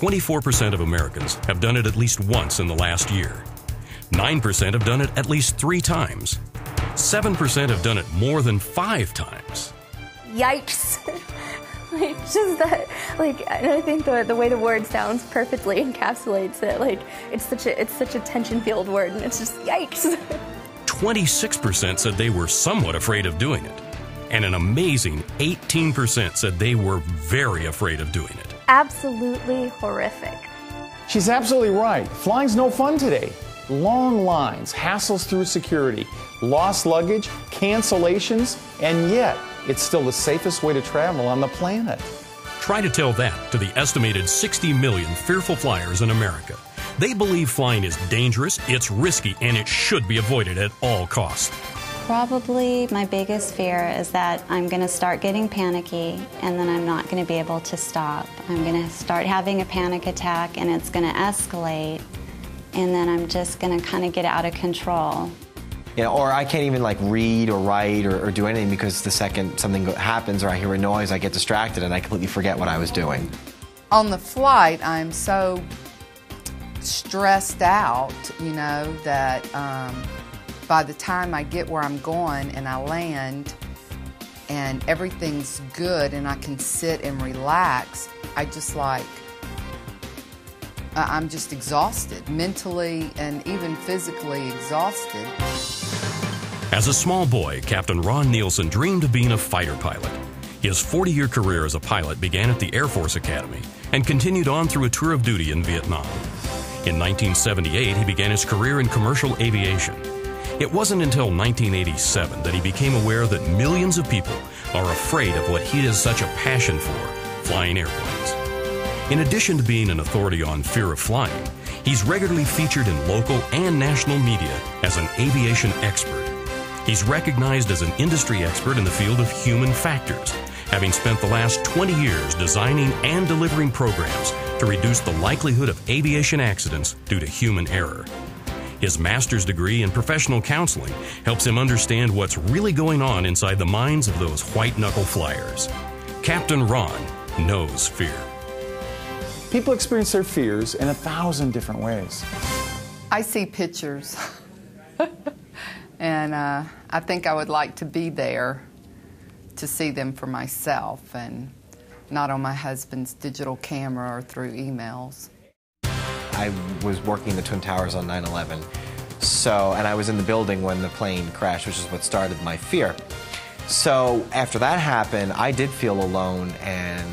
24% of Americans have done it at least once in the last year. 9% have done it at least 3 times. 7% have done it more than 5 times. Yikes. Like, just that, like, and I think the way the word sounds perfectly encapsulates it. Like, it's such a tension-filled word, and it's just yikes. 26% said they were somewhat afraid of doing it. And an amazing 18% said they were very afraid of doing it. Absolutely horrific. She's absolutely right. Flying's no fun today. Long lines, hassles through security, lost luggage, cancellations, and yet it's still the safest way to travel on the planet. Try to tell that to the estimated 60 million fearful flyers in America. They believe flying is dangerous, it's risky, and it should be avoided at all costs. Probably my biggest fear is that I'm going to start getting panicky and then I'm not going to be able to stop. I'm going to start having a panic attack and it's going to escalate, and then I'm just going to kind of get out of control. Yeah, or I can't even like read or write or do anything because the second something happens or I hear a noise, I get distracted and I completely forget what I was doing. On the flight, I'm so stressed out, you know, that by the time I get where I'm going and I land and everything's good and I can sit and relax, I'm just exhausted, mentally and even physically exhausted. As a small boy, Captain Ron Nielsen dreamed of being a fighter pilot. His 40-year career as a pilot began at the Air Force Academy and continued on through a tour of duty in Vietnam. In 1978, he began his career in commercial aviation. It wasn't until 1987 that he became aware that millions of people are afraid of what he has such a passion for, flying airplanes. In addition to being an authority on fear of flying, he's regularly featured in local and national media as an aviation expert. He's recognized as an industry expert in the field of human factors, having spent the last 20 years designing and delivering programs to reduce the likelihood of aviation accidents due to human error. His master's degree in professional counseling helps him understand what's really going on inside the minds of those white-knuckle flyers. Captain Ron knows fear. People experience their fears in 1,000 different ways. I see pictures, and I think I would like to be there to see them for myself and not on my husband's digital camera or through emails. I was working the Twin Towers on 9/11, and I was in the building when the plane crashed, which is what started my fear. So after that happened, I did feel alone, and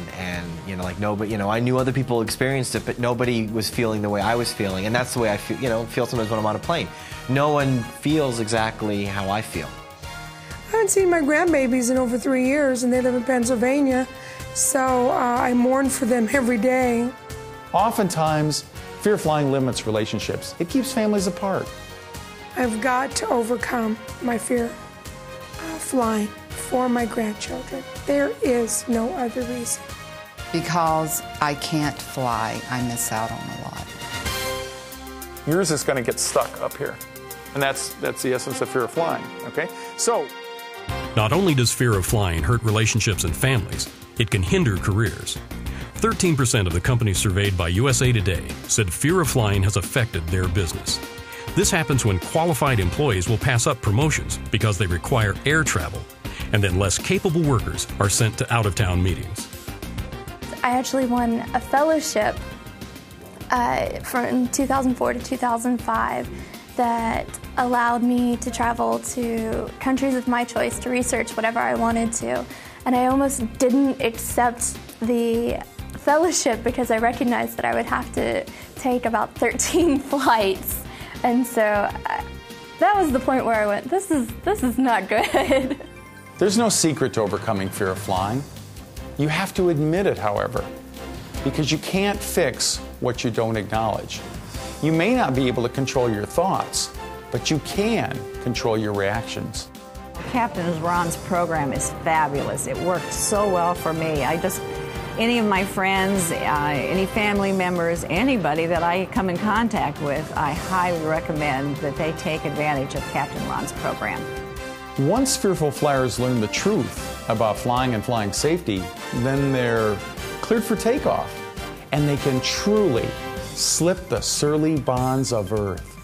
you know, like nobody, you know, I knew other people experienced it, but nobody was feeling the way I was feeling, and that's the way I feel, you know, sometimes when I'm on a plane. No one feels exactly how I feel. I haven't seen my grandbabies in over 3 years, and they live in Pennsylvania, so I mourn for them every day. Oftentimes, fear of flying limits relationships. It keeps families apart. I've got to overcome my fear of flying for my grandchildren. There is no other reason. Because I can't fly, I miss out on a lot. Yours is going to get stuck up here. And that's the essence of fear of flying, okay? So, not only does fear of flying hurt relationships and families, it can hinder careers. 13% of the companies surveyed by USA Today said fear of flying has affected their business. This happens when qualified employees will pass up promotions because they require air travel, and then less capable workers are sent to out-of-town meetings. I actually won a fellowship from 2004 to 2005 that allowed me to travel to countries of my choice to research whatever I wanted to. And I almost didn't accept the fellowship because I recognized that I would have to take about 13 flights. And so that was the point where I went, this is not good. there's no secret to overcoming fear of flying. You have to admit it, however, because you can't fix what you don't acknowledge. You may not be able to control your thoughts, but you can control your reactions. Captain Ron's program is fabulous. It worked so well for me. Any of my friends, any family members, anybody that I come in contact with, I highly recommend that they take advantage of Captain Ron's program. Once fearful flyers learn the truth about flying and flying safety, then they're cleared for takeoff. and they can truly slip the surly bonds of earth.